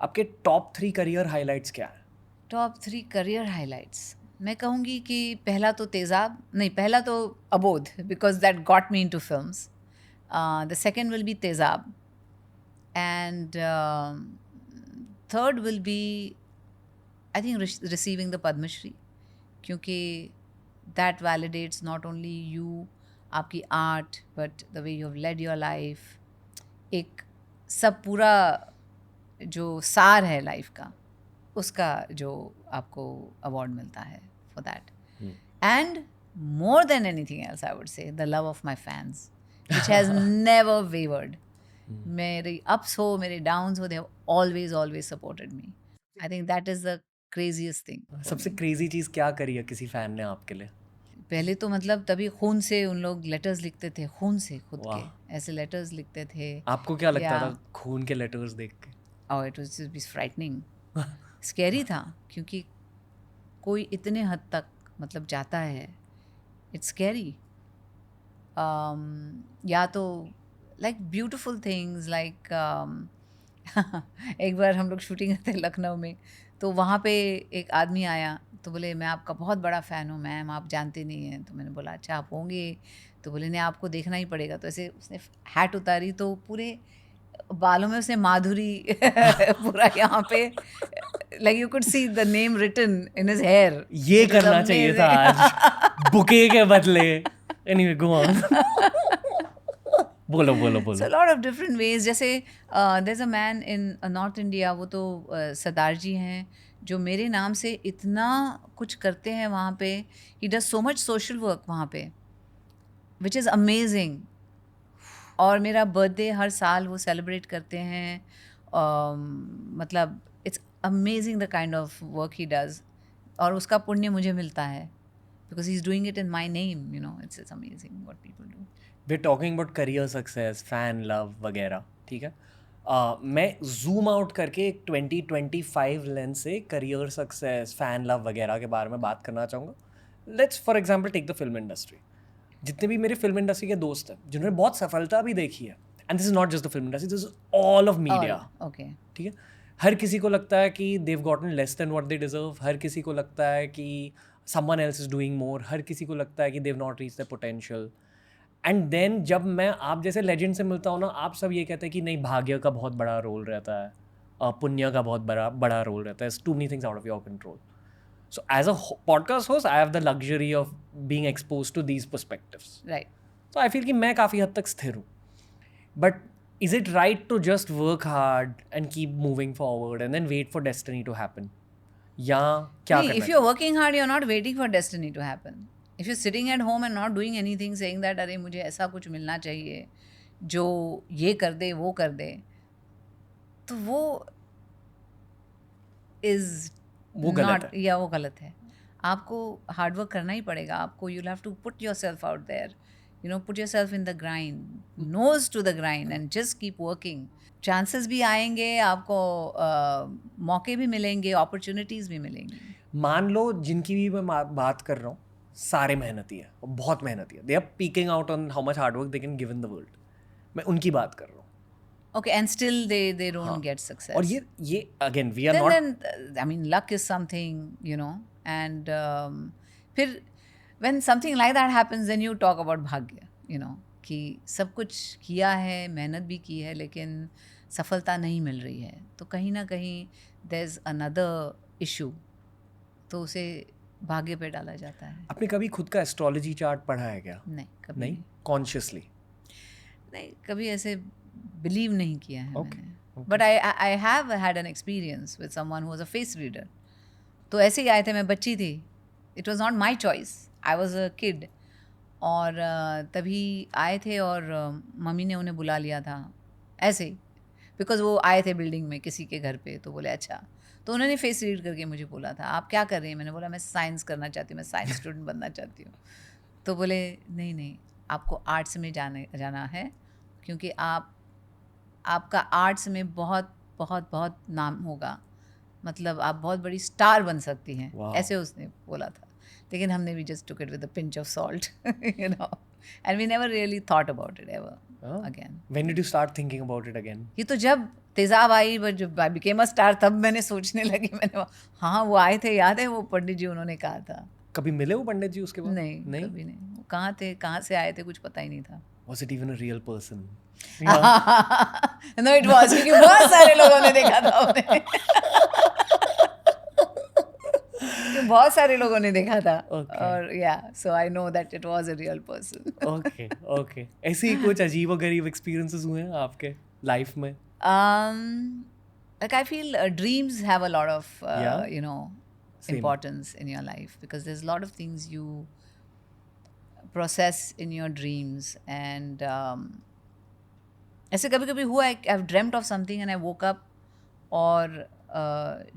आपके top 3 career highlights क्या है? टॉप 3 करियर हाइलाइट्स मैं कहूँगी कि पहला तो तेज़ाब नहीं, पहला तो Abodh, because that got me into films. The second will be Tezaab, and third will be I think receiving the Padma Shri, क्योंकि that validates not only you, आपकी art, but the way you have led your life. एक सब पूरा जो सार है life का, उसका जो आपको अवार्ड मिलता है for that. And more than anything else, I would say, the love of my fans, which has never wavered. मेरे ups हो, मेरे downs हो, they have always supported me. I think that is the craziest thing for सबसे me. Crazy चीज़ क्या करी है किसी fan ने आपके लिए? पहले तो मतलब तभी खून से उन लोग लेटर्स लिखते थे, खून से खुद के वाह! ऐसे लेटर्स लिखते थे. आपको क्या लगता या था खून के लेटर्स देख के? और it was just frightening, scary था, क्योंकि कोई इतने हद तक मतलब जाता है, इट्स स्कैरी. या तो लाइक ब्यूटिफुल थिंग्स लाइक एक बार हम लोग शूटिंग करते लखनऊ में, तो वहाँ पे एक आदमी आया तो बोले मैं आपका बहुत बड़ा फ़ैन हूँ मैम, आप जानते नहीं हैं. तो मैंने बोला अच्छा आप होंगे, तो बोले नहीं आपको देखना ही पड़ेगा. तो ऐसे उसने हैट उतारी तो पूरे बालों में उसने माधुरी पूरा यहाँ पे, like you could see the name written in his hair. ये करना चाहिए था आज बुके के बदले. Anyway go on. बोलो बोलो So बोलो. a lot of different ways. जैसे there's a man in North India, वो तो सरदार जी हैं, जो मेरे नाम से इतना कुछ करते हैं वहाँ पे. He does so much social work वहाँ पे, which is amazing. और मेरा बर्थडे हर साल वो सेलिब्रेट करते हैं. मतलब it's amazing the kind of work he does, और उसका पुण्य मुझे मिलता है because he is doing it in my name. It's amazing what people do. We talking about career success, fan love वगैरह, ठीक है. मैं जूम आउट करके एक 2025 लेंस से करियर सक्सेस, फैन लव वगैरह के बारे में बात करना चाहूँगा. Let's for example take the film industry. जितने भी मेरे फिल्म इंडस्ट्री के दोस्त हैं जिन्होंने बहुत सफलता भी देखी है, and this is not just the film industry, this is all of media. Okay. ठीक है. हर किसी को लगता है कि they've gotten less than what they deserve. हर किसी को लगता है कि someone else is doing more. हर किसी को लगता है कि they've not reach the potential. And then जब मैं आप जैसे लेजेंड से मिलता हूँ ना, आप सब ये कहते हैं कि नहीं, भाग्य का बहुत बड़ा रोल रहता है, पुण्य का बहुत बड़ा बड़ा रोल रहता है. Too many things out of your control. So as a podcast host, I have the luxury of being exposed to these perspectives. Right. So I feel कि मैं काफ़ी हद तक स्थिर हूँ. But is it right to just work hard and keep moving forward and then wait for destiny to happen? या क्या नहीं, करना if you're चाहिए? working hard, you're not waiting for destiny to happen. If you're sitting at home and not doing anything, saying that अरे मुझे ऐसा कुछ मिलना चाहिए जो ये कर दे वो कर दे, तो वो इज वो गलत नॉट, है. या वो गलत है. आपको हार्डवर्क करना ही पड़ेगा. आपको you have to put yourself out there, put yourself in the grind, nose to the grind, and just keep working. Chances भी आएंगे आपको, मौके भी मिलेंगे, अपॉर्चुनिटीज़ भी मिलेंगी. मान लो जिनकी भी मैं बात कर रहा हूँ, सारे मेहनती है, बहुत मेहनती है. They are peaking out on how much hard work they can give in the world. मैं उनकी बात कर रहा हूँ. Okay, and still they don't हाँ. get success. और ये again we are then not. then I mean luck is something, and फिर when something like that happens, then you talk about भाग्य, कि सब कुछ किया है, मेहनत भी की है, लेकिन सफलता नहीं मिल रही है, तो कहीं ना कहीं there's another issue, तो उसे भाग्य पे डाला जाता है. आपने कभी खुद का एस्ट्रोलॉजी चार्ट पढ़ा है क्या? नहीं, कभी नहीं, कॉन्शियसली. नहीं, कभी ऐसे बिलीव नहीं किया है Okay, मैंने. But I have had an experience with someone who was a face reader. तो ऐसे ही आए थे, मैं बच्ची थी, it was not my choice, I was a kid. और तभी आए थे और मम्मी ने उन्हें बुला लिया था ऐसे ही, बिकॉज वो आए थे बिल्डिंग में किसी के घर पे. तो बोले अच्छा, तो उन्होंने फेस रीड करके मुझे बोला था आप क्या कर रही हैं. मैंने बोला मैं साइंस करना चाहती हूँ, मैं साइंस स्टूडेंट बनना चाहती हूँ. तो बोले नहीं नहीं, आपको आर्ट्स में जाना है, क्योंकि आपका आर्ट्स में बहुत बहुत बहुत नाम होगा, मतलब आप बहुत बड़ी स्टार बन सकती हैं. Wow. ऐसे उसने बोला था. लेकिन हमने भी just took it with a pinch of salt, and we never really thought about it ever. Oh. again. When did you start thinking about it again? ये तो जब तेजाब आई, but जब I became a star, तब मैंने सोचने लगी. मैंने हाँ, वो आए थे, याद है वो पंडित जी, उन्होंने कहा था. कभी मिले वो पंडित जी उसके बाद? नहीं, कभी नहीं. वो कहाँ थे, कहाँ से आए थे, कुछ पता ही नहीं था. Was it even a real person? No, it was, क्योंकि बहुत सारे लोगों ने देखा था उन्हें. बहुत सारे लोगों ने देखा था. Okay. और so I know that it was a real person. Okay. ऐसे ही कुछ अजीबोगरीब experiences हुए हैं आपके लाइफ में? Like I feel dreams have a lot of Yeah? you know, Same. importance in your life, because there's a lot of things you process in your dreams. And ऐसे कभी-कभी हुआ है, I've dreamt of something and I woke up, और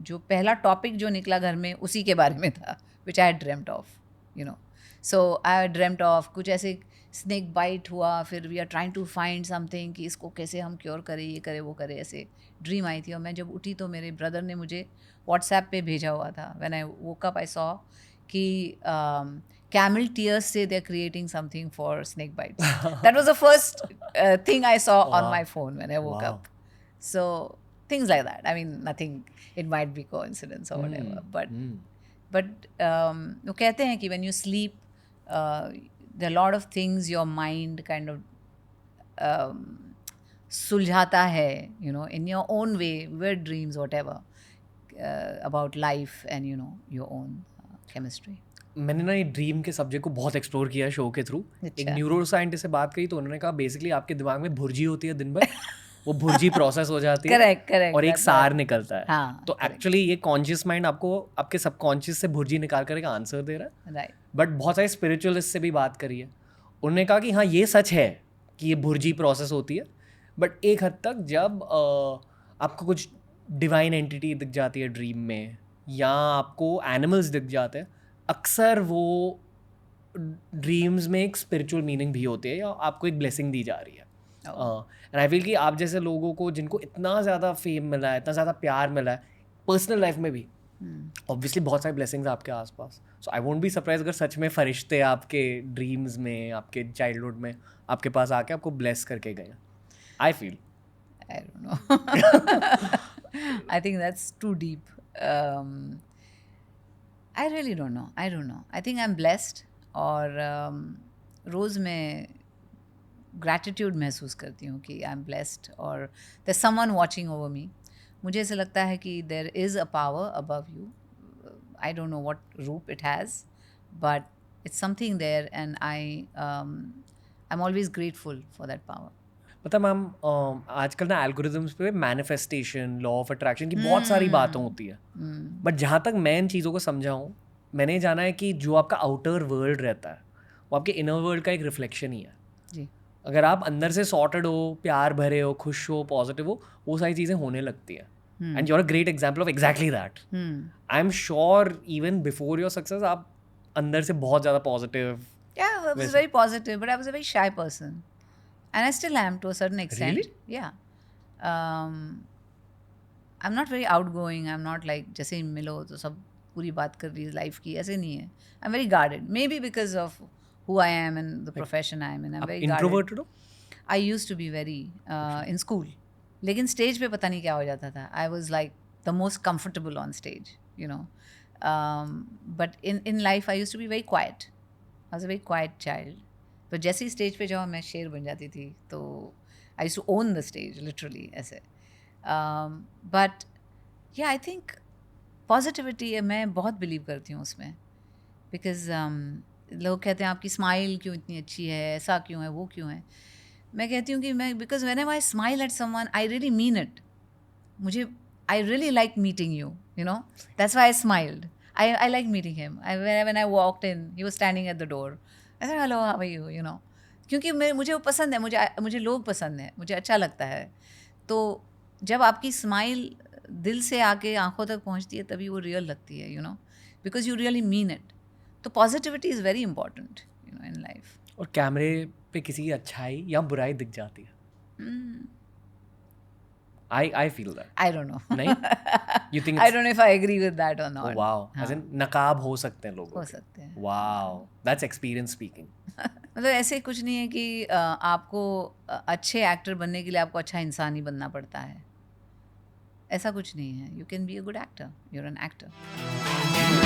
जो पहला topic जो निकला घर में उसी के बारे में था, which I had dreamt of, you know. So I had dreamt of कुछ ऐसे स्नेक बाइट हुआ, फिर we are trying to find something कि इसको कैसे हम क्योर करें, ये करें वो करें, ऐसे ड्रीम आई थी. और मैं जब उठी तो मेरे ब्रदर ने मुझे व्हाट्सएप पे भेजा हुआ था. When I woke up I saw कि camel tears say they're creating something for snake bites. That was the first thing I saw on my phone when I woke up. So things like that. I mean, nothing, it might be coincidence or whatever. But वो कहते हैं कि when you sleep, there are a lot of things your mind kind of सुलझाता है, you know, in your own way, weird dreams, whatever, about life and, you know, your own chemistry. मैंने ना ये dream के subject को बहुत explore किया show के through. एक न्यूरो साइंटिस्ट से बात करी तो उन्होंने कहा बेसिकली आपके दिमाग में भुर्जी होती है दिन भर, वो भुर्जी प्रोसेस हो जाती है. Correct. और एक सार निकलता है. हाँ, तो एक्चुअली ये कॉन्शियस माइंड आपको आपके सबकॉन्शियस से भुर्जी निकाल कर एक आंसर दे रहा है. Right. बट बहुत सारे स्पिरिचुअलिस्ट से भी बात करी है. उन्होंने कहा कि हाँ ये सच है कि ये भुर्जी प्रोसेस होती है, बट एक हद तक जब आपको कुछ डिवाइन एंटिटी दिख जाती है ड्रीम में, या आपको एनिमल्स दिख जाते हैं, अक्सर वो ड्रीम्स में एक स्पिरिचुअल मीनिंग भी होती है या आपको एक ब्लेसिंग दी जा रही है. एंड आई फील कि आप जैसे लोगों को जिनको इतना ज़्यादा फेम मिला है, इतना ज़्यादा प्यार मिला है पर्सनल लाइफ में भी, ऑब्वियसली बहुत सारी ब्लेसिंग्स आपके आसपास. सो आई वोंट बी सरप्राइज अगर सच में फरिश्ते आपके ड्रीम्स में, आपके चाइल्डहुड में आपके पास आके आपको ब्लेस करके गए. I feel, I don't know. I think that's too deep. I really don't know. I don't know. I think I'm blessed. और रोज़ मैं gratitude महसूस करती हूँ कि I'm blessed, और there's someone watching over me. मुझे ऐसा लगता है कि there is a power above you. I don't know what root it has, but it's something there, and I'm always grateful for that power. पता ma'am, आजकल ना algorithms पे manifestation, law of attraction की बहुत सारी बातें होती है. बट जहाँ तक मैं इन चीज़ों को समझा हूँ, मैंने जाना है कि जो आपका आउटर वर्ल्ड रहता है वो आपके इनर वर्ल्ड का एक रिफ्लेक्शन ही है. जी. अगर आप अंदर से सॉर्टेड हो, प्यार भरे हो, खुश हो, पॉजिटिव हो, वो सारी चीज़ें होने लगती हैं. And you are a great example of exactly that. I am sure even before your success आप अंदर से बहुत ज़्यादा positive. Yeah, I was very positive, but I was a very shy person. And I still am to a certain extent. Really? Yeah. I'm not very outgoing. I'm not like जैसे ही मिलो तो सब पूरी बात कर रही है लाइफ की, ऐसे नहीं है. I'm very guarded. Maybe because of who I am and the profession I am in. I'm very guarded. Introverted हो? I used to be very in school. लेकिन स्टेज पे पता नहीं क्या हो जाता था. I was like the most comfortable on stage, you know. But in life I used to be very quiet. I was a very quiet child. तो जैसे ही स्टेज पे जाओ मैं शेर बन जाती थी. तो I used to own the stage literally ऐसे. But yeah I think positivity मैं बहुत बिलीव करती हूँ उसमें, बिकॉज लोग कहते हैं आपकी स्माइल क्यों इतनी अच्छी है, ऐसा क्यों है, वो क्यों है. मैं कहती हूँ कि मैं because whenever I smile at someone I really mean it. मुझे I really like meeting you, you know, that's why I smiled. I like meeting him. When I walked in, he was standing at the door. I said, hello, how are you? You know, क्योंकि मुझे वो पसंद है, मुझे लोग पसंद है, मुझे अच्छा लगता है. तो जब आपकी स्माइल दिल से आके आंखों तक पहुंचती है तभी वो रियल लगती है, you know, because you really mean it. तो positivity is very important, you know, in life. और कैमरे पे किसी की अच्छाई या बुराई दिख जाती है, I feel that. I don't know. नहीं? You think I it's don't know if I agree with that or oh not. wow, as in नकाब हो सकते हैं हो लोगों के. सकते हैं. Wow, that's experience speaking. मतलब ऐसे कुछ नहीं है कि आपको अच्छे एक्टर बनने के लिए आपको अच्छा इंसान ही बनना पड़ता है. ऐसा कुछ नहीं है. You can be a good actor. You're an actor.